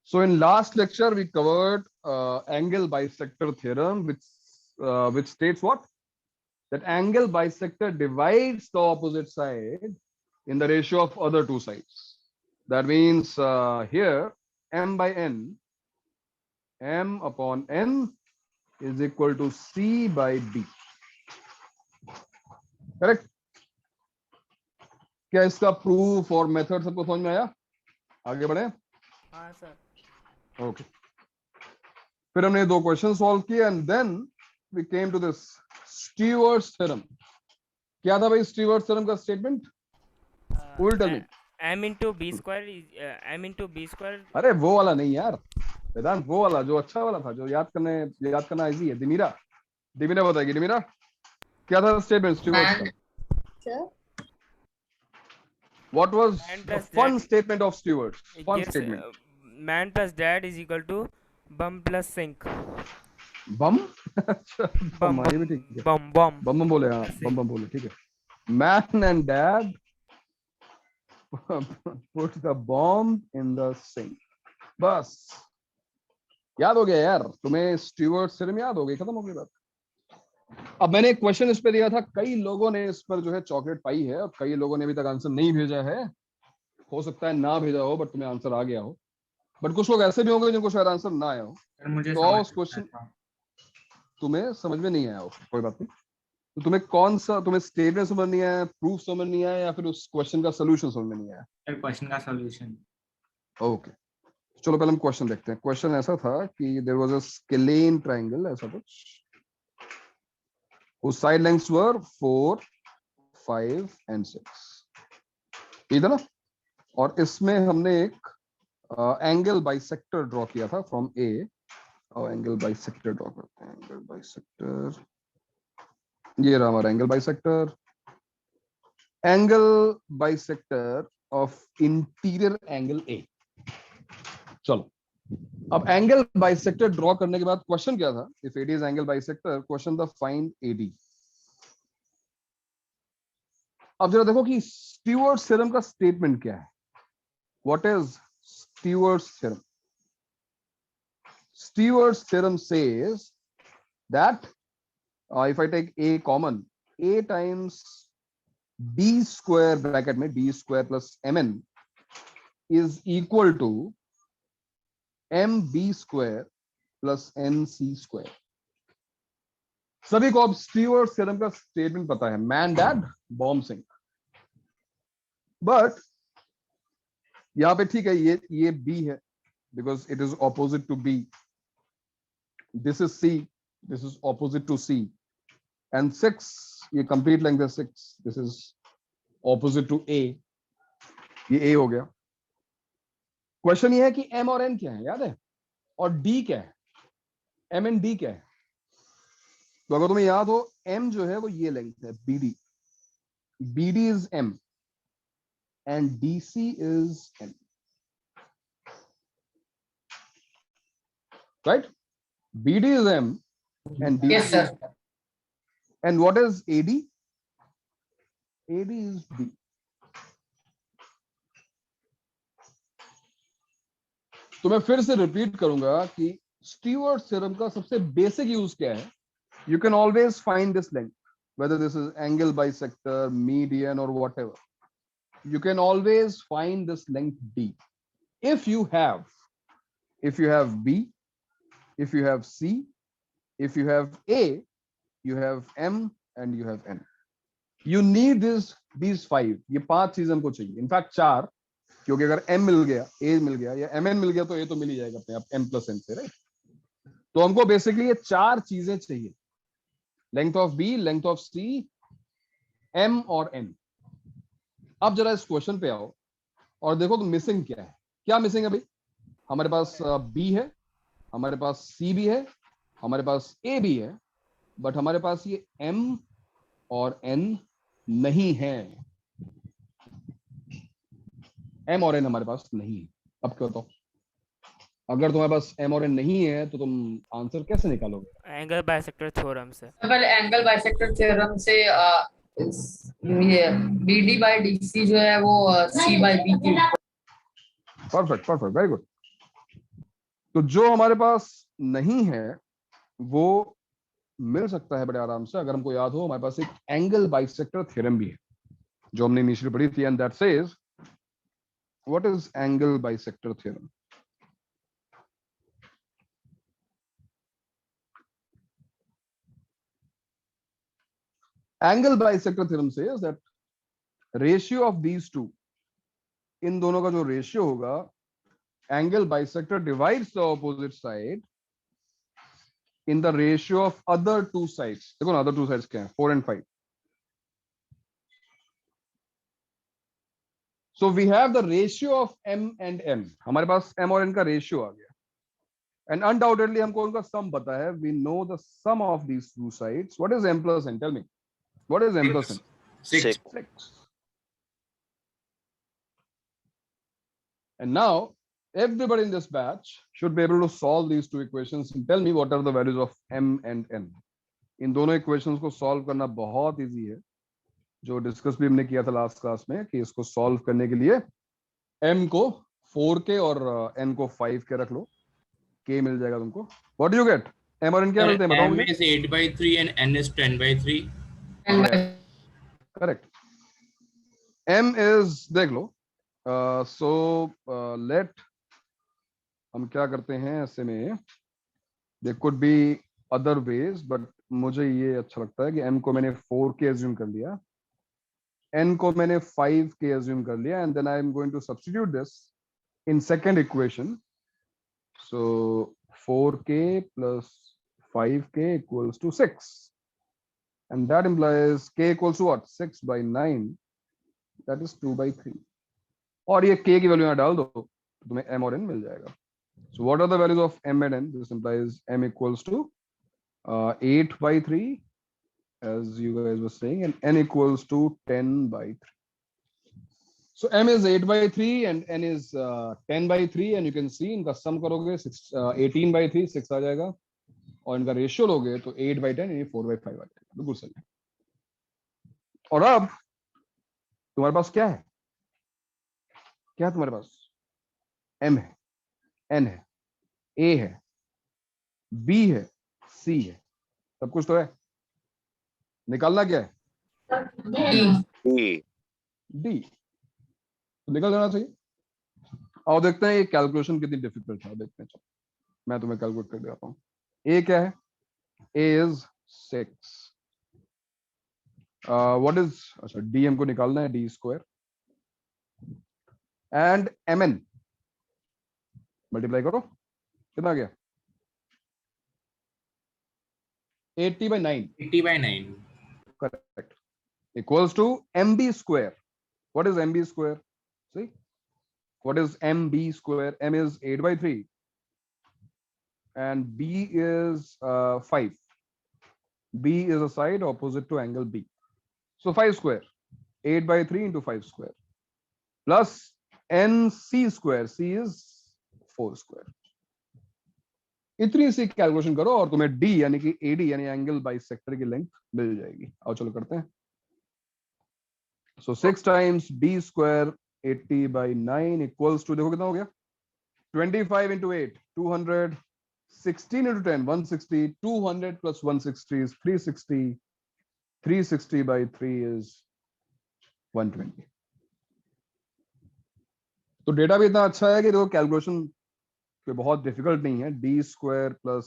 So in last lecture we covered angle bisector theorem, which states what? That angle bisector divides the opposite side in the ratio of other two sides. That means here m by n, m upon n is equal to c by b. Correct? क्या इसका proof और method सबको समझ में आया? आगे बढ़े? हाँ सर. ओके. फिर हमने दो क्वेश्चन सॉल्व किए and then we came to this Stewart's theorem. क्या था भाई स्टीवर्ट्स थ्योरम का statement? Who will tell me? m into b square is m into b square. अरे वो वाला नहीं यार वेदांत, वो वाला जो अच्छा वाला था, जो याद करना इजी है. दिमीरा बताएगी. दिमीरा, क्या था स्टेटमेंट स्टीवर्ट्स का? Sir, What was Man the plus fun dad. statement of Stewart's? Fun Yes, statement. man plus dad is equal to bum plus sink. Bomb. Bum ये भी ठीक है. bum bum. बम बोले. हाँ बम बोले. ठीक है. Man and dad put the bomb in the sink. बस याद हो गया यार तुम्हें. स्टीवर्ट्स थ्योरम याद हो गई. खत्म हो गई बात. अब मैंने एक क्वेश्चन इस पे दिया था, कई लोगों ने इस पर जो है चॉकलेट पाई है और कई लोगों ने अभी तक आंसर नहीं भेजा है. हो सकता है ना भेजा हो बट तुम्हें आंसर आ गया हो. बट कुछ लोग ऐसे भी होंगे जिनको शायद आंसर ना आया हो. मुझे तो उस क्वेश्चन तुम्हें समझ में नहीं आया हो, कोई बात नहीं. तो तुम्हें कौन सा, तुम्हें स्टेटमेंट समझ नहीं आया, प्रूफ समझ नहीं आया, या फिर उस क्वेश्चन का सोल्यूशन समझ में नहीं आया? क्वेश्चन का सॉल्यूशन. ओके चलो पहले हम क्वेश्चन देखते हैं. क्वेश्चन ऐसा था कि there was a scalene triangle, ऐसा कुछ, whose side lengths were 4, 5 and 6. ठीक है ना? और इसमें हमने एक एंगल बाइसेक्टर ड्रॉ किया था फ्रॉम ए. और एंगल बाइसेक्टर ड्रॉ करते हैं. एंगल बाइसेक्टर, ये रहा हमारा angle bisector. Angle bisector of interior angle A. चलो अब एंगल बाइसेक्टर ड्रॉ करने के बाद क्वेश्चन क्या था? If AD is angle bisector, question था फाइंड एडी. अब जरा देखो कि स्टीवर्ट्स थ्योरम का स्टेटमेंट क्या है. What is Stewart's theorem? Stewart's theorem says that if I take a common, a times b square bracket में b square plus mn is equal to mb square plus nc square. सभी को अब Stewarts theorem का statement पता है, मैन डैड बॉम्ब सिंक. बट यहां पे ठीक है, ये b है because it is opposite to b. This is c, this is opposite to c, and 6, ये complete length है 6, this is opposite to a, ये a हो गया. क्वेश्चन ये है कि m और n क्या है, याद है? और d क्या है? m and d क्या है? तो अगर तुम्हें याद हो, m जो है वो ये लेंथ है bd, bd is m and dc is n, right? bd is m and DC. yes, sir. And what is AD? AD is B. तो मैं फिर से रिपीट करूंगा कि स्टीवर्ट्स थ्योरम का सबसे बेसिक यूज क्या है. You can always find this length, whether this is angle bisector, median or whatever. You can always find this length D. If you have B, if you have C, if you have A, you have M and you have N. You need these 5. ये 5 चीज हमको चाहिए. In fact 4, क्योंकि अगर M मिल गया, A मिल गया या MN मिल गया तो A तो मिल ही जाएगा अपने आप M plus N से, राइट? तो हमको बेसिकली ये 4 चीजें चाहिए. Length of B, length of C, M और N. अब जरा इस क्वेश्चन पे आओ और देखो कि मिसिंग क्या है. क्या मिसिंग है भाई? हमारे पास B है, हमारे पास C भी है, हमारे पास A भी है, बट हमारे पास ये M और N नहीं है. M और N हमारे पास नहीं है. अब क्या बताओ, अगर तुम्हारे पास M और N नहीं है तो तुम आंसर कैसे निकालोगे? एंगल बाइसेक्टर थ्योरम से. पहले एंगल बाइसेक्टर थ्योरम से ये BD by DC जो है वो C by B की. Perfect, very good. तो जो हमारे पास नहीं है वो मिल सकता है बड़े आराम से। अगर हमको याद हो, हमारे पास एक एंगल बाइसेक्टर थ्योरम भी है जो हमने इनिशियली पढ़ी थी, and that says what is angle bisector theorem. Angle bisector theorem says that ratio of these two, इन दोनों का जो रेशियो होगा, angle bisector divides the opposite side in the ratio of other two sides. देखो ना, other two sides क्या है, 4 and 5. So we have the ratio of m and n. हमारे पास m और n का रेशियो आ गया, and undoubtedly हमको उनका सम पता है. We know the sum of these two sides. What is m plus n? Tell me. What is m plus n? 6. 6. And now everybody in this batch should be able to solve these two equations and tell me what are the values of m and n. इन दोनों equations को solve करना बहुत easy है, जो discuss भी हमने किया था लास्ट क्लास में, कि इसको सॉल्व करने के लिए m को 4k और n को 5k रख लो, k मिल जाएगा तुमको. What do you get? m और n क्या मिलते हैं बताओ M मुझे. is 8/3 and N is 10/3. Correct. m is, देख लो, सो लेट, हम क्या करते हैं ऐसे में, there could be other ways, but मुझे ये अच्छा लगता है कि m को मैंने 4k एज्यूम कर लिया, n को मैंने 5k एज्यूम कर लिया, and then I am going to substitute this in second equation. So 4k plus 5k equals to 6, and that implies k equals to what? 6 by 9, that is 2 by 3. और ये k की value यहाँ डाल दो तो तुम्हें m और n मिल जाएगा. So what are the values of m and n? This implies m equals to 8 by 3, as you guys were saying, and n equals to 10 by 3. So m is 8 by 3 and n is 10 by 3, and you can see इनका सम करोगे 18 by 3, 6 आ जाएगा, और इनका ratio लोगे तो 8 by 10 यानी 4 by 5 आ जाएगा. बिल्कुल सही है. और अब तुम्हारे पास क्या है? क्या है तुम्हारे पास? m है, n है, a है, b है, c है, सब कुछ तो है. निकालना क्या है? D. d. तो निकल जाना चाहिए. और देखते हैं ये कैलकुलेशन कितनी डिफिकल्ट है. देखते हैं, चलो मैं तुम्हें कैलकुलेट कर देता हूँ. a क्या है? a is 6. व्हाट इज, अच्छा d हमको निकालना है, d square, and mn multiply करो, कितना आ गया? 80 by 9. 80/9. Correct. Equals to mb square. What is mb square? See, what is mb square? M is 8 by 3 and b is 5. b is a side opposite to angle b, so 5 square. 8 by 3 into 5 square plus nc square. c is 4 square. इतनी सी calculation करो और तुम्हें d यानी कि AD यानी angle bisector की length मिल जाएगी. आओ चलो करते हैं. सो 6 times d square 80 by 9 equals to, देखो कितना हो गया? 25 into 8 200, 16 into 10 160, 200 plus 160 is 360, 360 by 3 is 120. तो डेटा भी इतना अच्छा है कि देखो कैलकुलेशन कोई बहुत डिफिकल्ट नहीं है. d स्क्वायर प्लस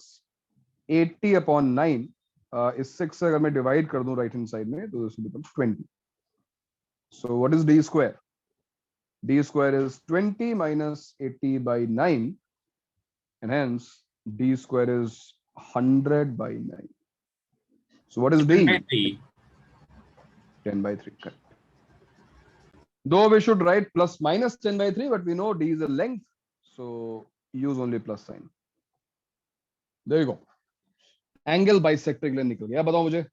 80 अपॉन 9, इस 6 से अगर मैं डिवाइड कर दूं राइट हैंड साइड में तो this becomes 20. So what is d square? d square is 20 minus 80 by 9, and hence d square is 100 by 9. So what is d? 10/3. 10 by 3, correct. Though we should write plus minus 10 by 3, but we know d is a length, so use only plus sign. There you go. Angle bisector के लिए निकल गया. बताओ मुझे,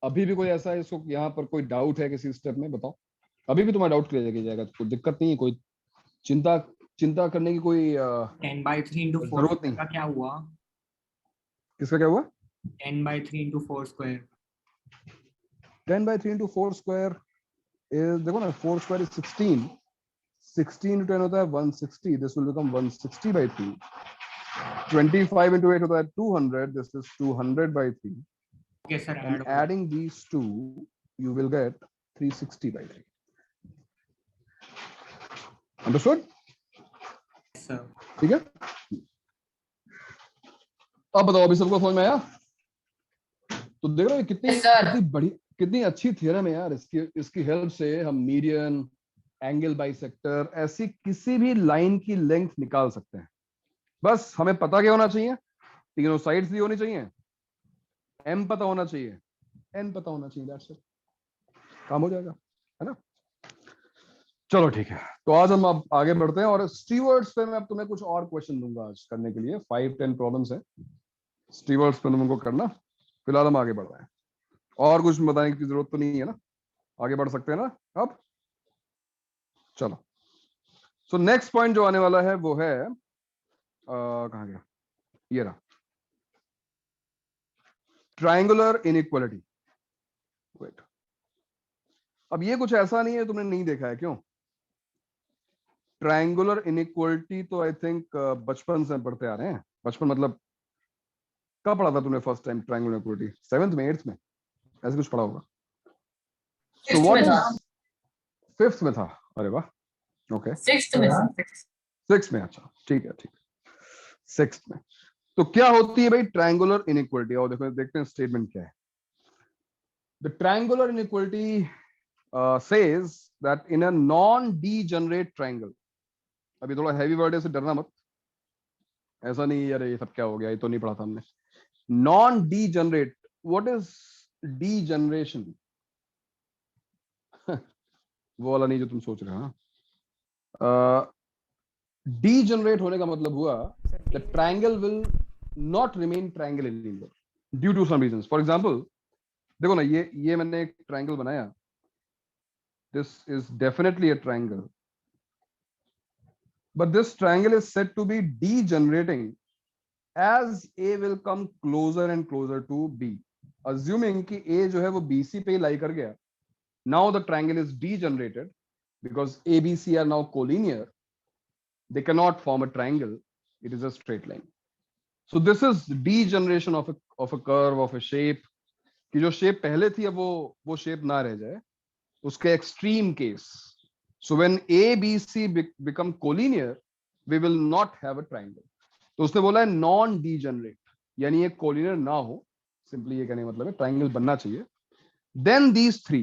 अभी भी कोई ऐसा है इसको यहाँ पर कोई डाउट है किसी स्टेप में? बताओ. अभी भी तुम्हारा डाउट क्लियर किया जाएगा, कोई दिक्कत नहीं है, कोई चिंता करने की कोई 10/3 into 4 जरूरत नहीं. का क्या हुआ? किसका क्या हुआ? 10/3 into 4 square. 10 by 3 into 4 square is, देखो ना, 4 square is 16. 16 into 10 होता है 160. This will become 160 by 3. 25 into 8 होता है 200. This is 200 by 3. Okay, sir. And adding these two, you will get 360 by 3. Understood? Yes, sir. ठीक है, अब बताओ अभी सबको समझ में आया? तो देख रहे हो कितनी Yes, sir. कितनी बड़ी कितनी अच्छी थ्योरम है यार. इसकी हेल्प से हम मीडियन, एंगल बाइसेक्टर, ऐसी किसी भी लाइन की लेंथ निकाल सकते हैं. बस हमें पता क्या होना चाहिए? तीनों साइड्स दी होनी चाहिए, m पता होना चाहिए, n पता होना चाहिए. दैट्स इट, काम हो जाएगा, है ना? चलो ठीक है, तो आज हम अब आगे बढ़ते हैं और स्टीवर्ड्स पे मैं अब तुम्हें कुछ और क्वेश्चन दूंगा आज करने के लिए. 5-10 प्रॉब्लम्स है स्टीवर्ड्स पे, तुम उनको करना. फिलहाल हम आगे बढ़ रहे हैं, और कुछ बताने की जरूरत तो नहीं है ना? आगे बढ़ सकते हैं ना अब? चलो, सो नेक्स्ट पॉइंट जो आने वाला है वो है कहाँ गया, ये रहा, ट्रायंगुलर इनइक्वालिटी. वेट, अब ये कुछ ऐसा नहीं है तुमने नहीं देखा है. क्यों? ट्रायंगुलर इनइक्वालिटी तो आई थिंक बचपन से पढ़ते आ रहे हैं. बचपन मतलब कब पढ़ा था तुमने first time triangular inequality? 7th में, 8th में, ऐसे कुछ पढ़ा होगा. सो Sixth व्हाट में इज, था. 5th में था? अरे वाह, ओके. Sixth में था. 6th में, अच्छा ठीक है, ठीक. 6th में. तो क्या होती है भाई ट्रायंगुलर इनइक्वालिटी? और देखो, देखते हैं स्टेटमेंट क्या है. The triangular inequality says that in a non-degenerate triangle, अभी थोड़ा हैवी वर्ड है, इसे डरना मत. ऐसा नहीं यार ये सब क्या हो गया, ये तो नहीं पढ़ा था हमने. Non degenerate, what is degeneration? वो वाला नहीं जो तुम सोच रहे हो. डीजनरेट होने का मतलब हुआ the triangle will not remain triangle anymore due to some reasons. For example देखो ना, ये मैंने एक ट्रायंगल बनाया. This is definitely a triangle, but this triangle is said to be degenerating as A will come closer and closer to B. Assuming कि A जो है वो BC पे ही लाई कर गया, now the triangle is degenerated because ABC are now collinear. They cannot form a triangle. It is a straight line. So this is degeneration of a curve, of a shape. कि जो shape पहले थी अब वो shape ना रह जाए, उसके extreme case. So when A, B, C become collinear, we will not have a triangle. तो उसने बोला है नॉन डीजनरेट, यानी ये कोलिनियर ना हो. सिंपली ये कहने का मतलब है ट्रायंगल बनना चाहिए. Then these three.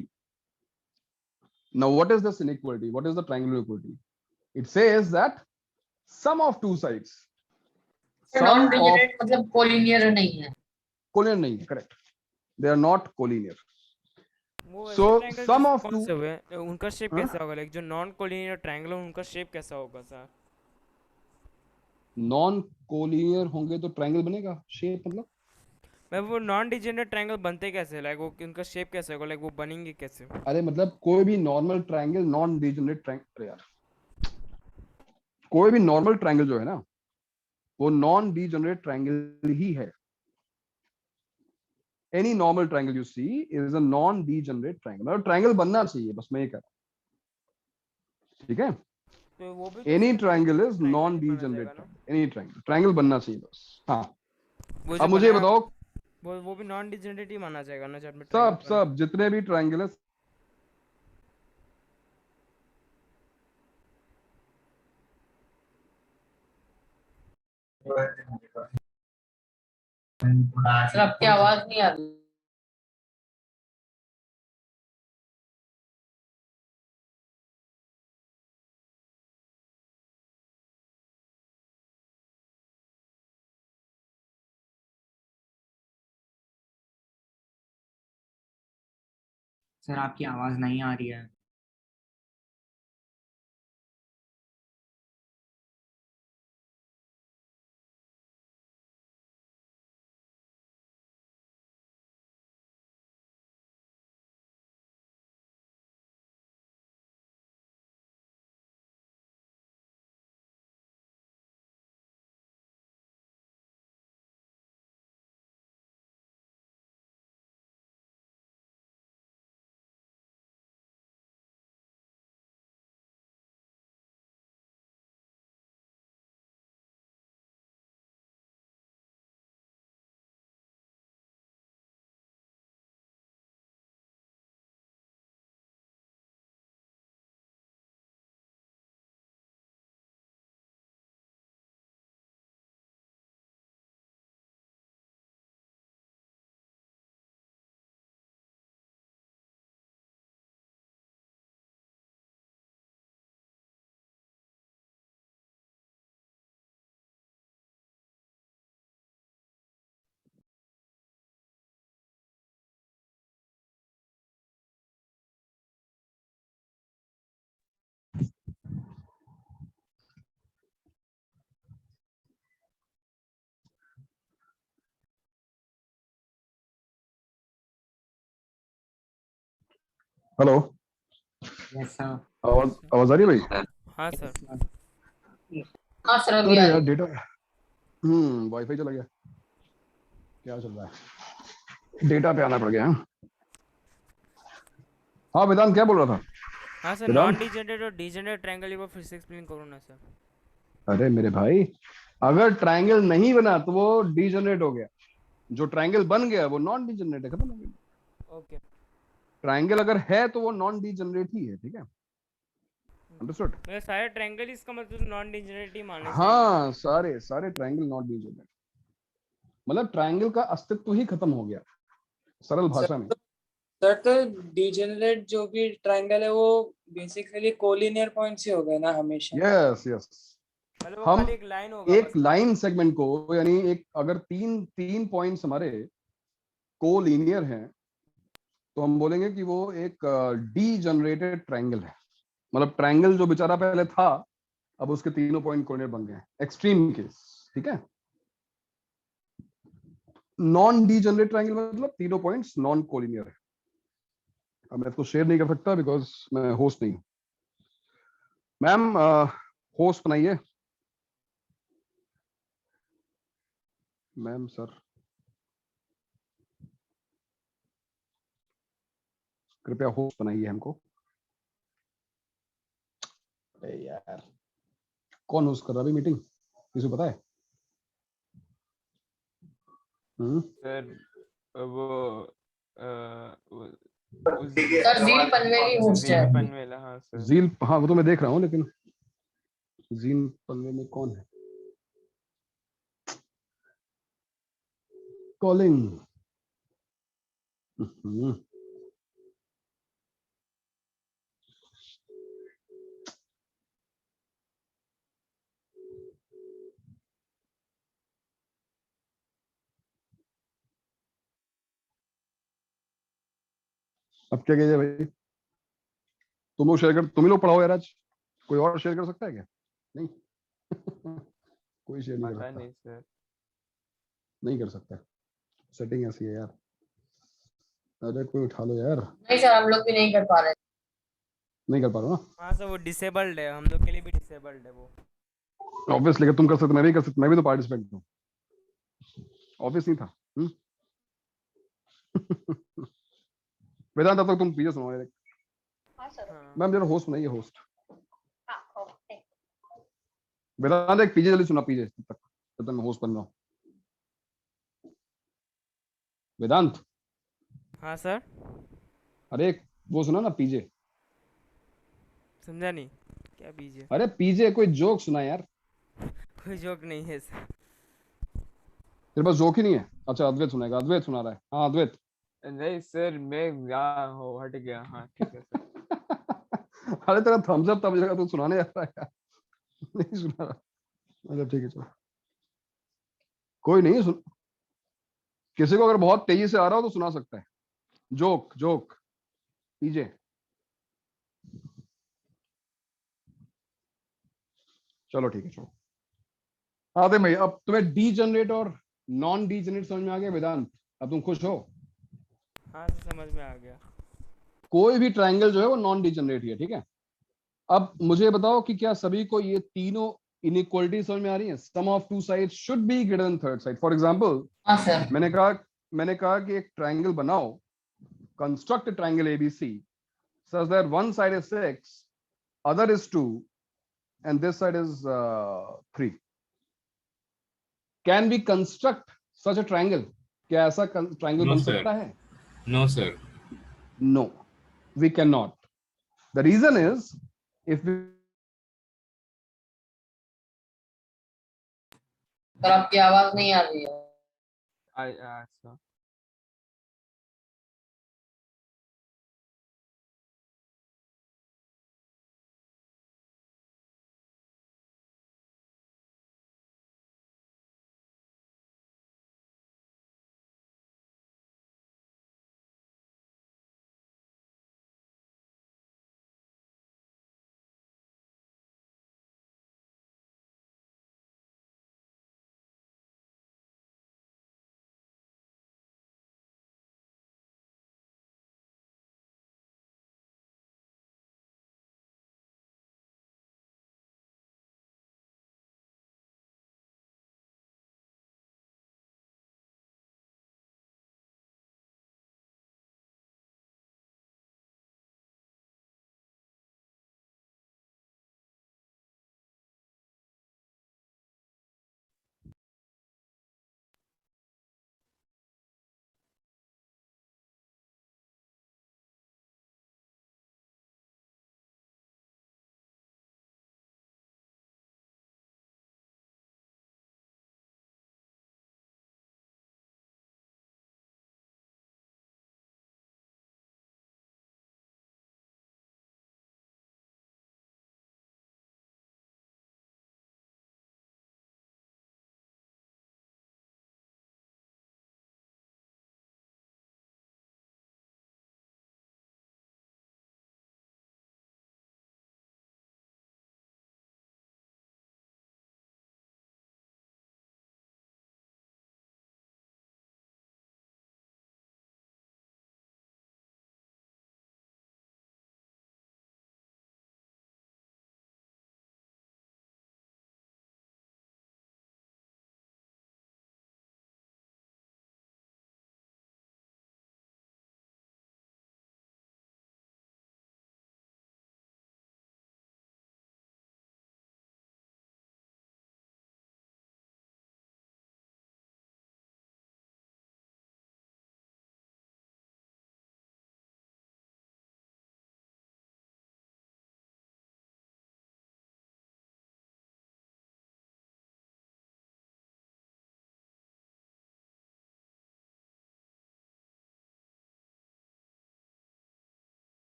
Now what is this inequality? What is the triangular equality? It says that sum of two sides, sum of Non-degenerate मतलब कोलिनियर नहीं है. कोलिनियर नहीं है, correct. They are not collinear. वो So, ऐसे triangle some जैसे of कौन two, से हुए, उनका शेप हाँ? कैसा होगा? लाइक जो नॉन कोलिनियर ट्रायंगल है उनका शेप कैसा होगा सर? नॉन कोलिनियर होंगे तो ट्रायंगल बनेगा. शेप मतलब मैं वो नॉन डिजेनरेट ट्रायंगल बनते कैसे? लाइक वो उनका शेप कैसे होगा? लाइक वो बनेंगे कैसे? अरे मतलब कोई भी normal triangle non degenerate triangle. यार कोई भी नॉर्मल ट्रायंगल जो है ना वो नॉन डीजनरेट ट्रायंगल ही है. Any normal triangle you see is a non-degenerate triangle. मतलब ट्रायंगल बनना चाहिए, बस मैं ये कह रहा हूँ. ठीक है? तो वो भी तो Any sir triangle is triangle ही माना non-degenerate जाएगा ना? triangle. Any triangle, ट्रायंगल बनना चाहिए बस. हाँ, वो अब जो मुझे ये बनाया बताओ, वो भी नॉन डिजेनरेट ही माना जाएगा ना जब में ट्रायंगल सब बना? सब जितने भी ट्रायंगल है सर आपकी आवाज नहीं आ रही. सर आपकी आवाज नहीं आ रही है. Hello, yes sir. आवाज आवाज आ रही है भाई? हाँ सर। हाँ सर अभी अरे आ यार रही डेटा, वाईफाई चला गया, क्या चल रहा है? डेटा पे आना पड़ गया। हाँ वेदांत, क्या बोल रहा था? हाँ सर, वेदांत, नॉन डिजेनरेट और डिजेनरेट ट्रायंगल एक बार फिर से एक्सप्लेन करो ना सर। अरे मेरे भाई, अगर ट्रायंगल नहीं बना तो वो डीजनरेट हो गया, जो ट्रायंगल बन गया वो नॉन डीजनरेट है, खत्म हो गया। ओके। ट्रायंगल अगर है तो वो नॉन डीजनरेट ही है, ठीक है? अंडरस्टूड? मतलब सारे ट्रायंगल इसका मतलब नॉन डिजेनरेट ही मानने चाहिए ना? हाँ, सारे सारे ट्रायंगल नॉट डीजनरेट, मतलब ट्रायंगल का अस्तित्व ही खत्म हो गया, सरल सर भाषा में। सर तो डिजेनरेट जो भी ट्रायंगल है वो बेसिकली कोलिनियर पॉइंट्स ही हो गए ना हमेशा। यस यस, मतलब वो हम खाली एक लाइन होगा एक बस। लाइन सेगमेंट को, यानी एक अगर तीन तीन पॉइंट्स हमारे कोलिनियर हैं तो हम बोलेंगे कि वो एक डीजनरेटेड ट्रायंगल है। मतलब ट्रायंगल जो बेचारा पहले था, अब उसके तीनों पॉइंट कोलिनियर बन गए हैं, एक्सट्रीम केस, ठीक है? नॉन डीजनरेट ट्रायंगल मतलब तीनों पॉइंट्स नॉन कोलिनियर है। अब मैं इसको शेयर नहीं कर सकता बिकॉज मैं होस्ट नहीं हूं। मैम, होस्ट बनाइए। मैम सर, कृपया होस्ट बनाइए हमको। अरे यार, कौन होस्ट कर रहा है अभी मीटिंग, किसी को पता है? सर वो सर जील पनवेली होस्ट है। जील पनवेला, हाँ सर। जील, हाँ वो तो मैं देख रहा हूँ, लेकिन जील पनवे में कौन है? कॉलिंग। अब क्या कीजिए भाई, तुम लोग शेयर कर, तुम ही लोग पढ़ाओ यार आज, कोई और शेयर कर सकता है क्या? नहीं। कोई शेयर नहीं कर पता सकता, नहीं सर। नहीं कर सकता, सेटिंग ऐसी है यार। अरे कोई उठा लो यार। नहीं सर हम लोग भी नहीं कर पा रहे। नहीं कर पा रहा हूँ हाँ सर, वो डिसेबल्ड है, हम लोग के लिए भी डिसेबल्ड है वो। ना, ऑब्वियसली तुम कर सकते, मैं भी कर सकता, मैं भी तो पार्टिसिपेंट हूँ, ऑब्वियस नहीं था। वेदांत, तब तक तुम पीछे सुनो यार। हाँ सर। हाँ मैम जरा होस्ट बनाइए, होस्ट। हाँ ओके। वेदांत एक पीछे जल्दी सुना, पीछे तब तक, जब तक मैं होस्ट बन रहा हूँ। वेदांत, हाँ सर। अरे एक वो सुना ना, पीजे। समझा नहीं, क्या बीजिए? अरे पीजे, कोई जोक सुना यार। कोई जोक नहीं है सर। तेरे पास जोक ही नहीं है? अच्छा अद्वैत सुनाएगा, अद्वैत सुना रहा है, हाँ अद्वैत। नहीं सर, मैं यहाँ हो हट गया, हाँ ठीक है सर। अरे तेरा थम्स अप तब जगह तू सुनाने जा रहा है यार। नहीं सुना रहा, अच्छा ठीक है चलो, कोई नहीं सुन, किसी को अगर बहुत तेजी से आ रहा हो तो सुना सकता है, जोक जोक, पीजे। चलो ठीक है, चलो। हाँ दे भाई, अब तुम्हें डीजनरेट और नॉन डीजनरेट समझ में आ गया वेदांत? अब तुम खुश हो? हाँ सर, समझ में आ गया। कोई भी ट्रायंगल जो है वो नॉन डीजनरेट ही है, ठीक है? अब मुझे बताओ कि क्या सभी को ये तीनों इनइक्वालिटी समझ में आ रही है? Sum of two side should be greater than third side. For example, हाँ सर। मैंने कहा कि एक ट्रायंगल बनाओ, construct triangle ABC such that one side is 6, other is 2, and this side is 3. Can we construct such a triangle? क्या ऐसा triangle No, बन sir. सकता है? No, sir. No, we cannot. The reason is, if we sir आपकी आवाज नहीं आ रही है। अच्छा।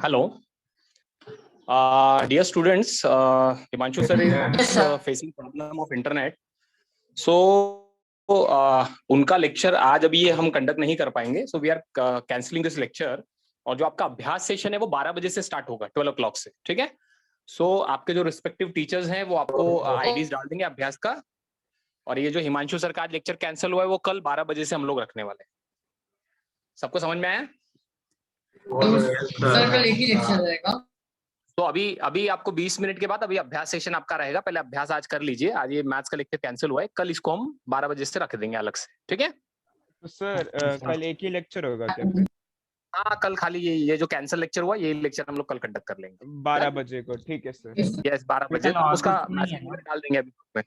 Hello. Dear students, Himanshu sir Yes, is sir. facing problem of internet. So उनका लेक्चर आज अभी ये हम कंडक्ट नहीं कर पाएंगे. So we are cancelling this lecture. और जो आपका अभ्यास सेशन है वो 12 बजे से स्टार्ट होगा, 12 o'clock से. ठीक है. So आपके जो रिस्पेक्टिव टीचर्स हैं वो आपको आईडीज डाल देंगे अभ्यास का. और ये जो हिमांशु सर का आज लेक्चर कैंसिल हुआ है वो कल 12 बजे से हम लोग रखने वाले हैं. सबको समझ में आया? सर कल एक ही लेक्चर रहेगा. तो अभी आपको 20 मिनट के बाद अभी अभ्यास सेशन आपका रहेगा. पहले अभ्यास आज कर लीजिए. आज ये मैथ्स का लेक्चर कैंसिल हुआ है, कल इसको हम 12 बजे से रख देंगे अलग से. ठीक है. तो सर कल एक ही लेक्चर होगा क्या फिर? हाँ, कल खाली ये जो कैंसिल लेक्चर हुआ ये लेक्चर हम लोग कल कंडक्ट कर लेंगे 12 बजे को. ठीक है सर. यस 12 बजे. कल और उसका कुछ नहीं है मैसेज डाल देंगे अभी में.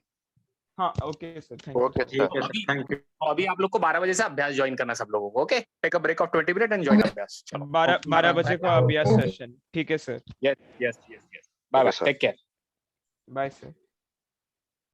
हाँ okay sir. Thank you. Okay sir, thank you. अभी आप लोग को 12 बजे से अभ्यास ज्वाइन करना सब लोगों को. Okay, take a break of 20 minute and join Abhyas. चलो 12 बजे को अभ्यास सेशन. ठीक है sir. Yes. Bye bye. Sir. Take care. Bye sir.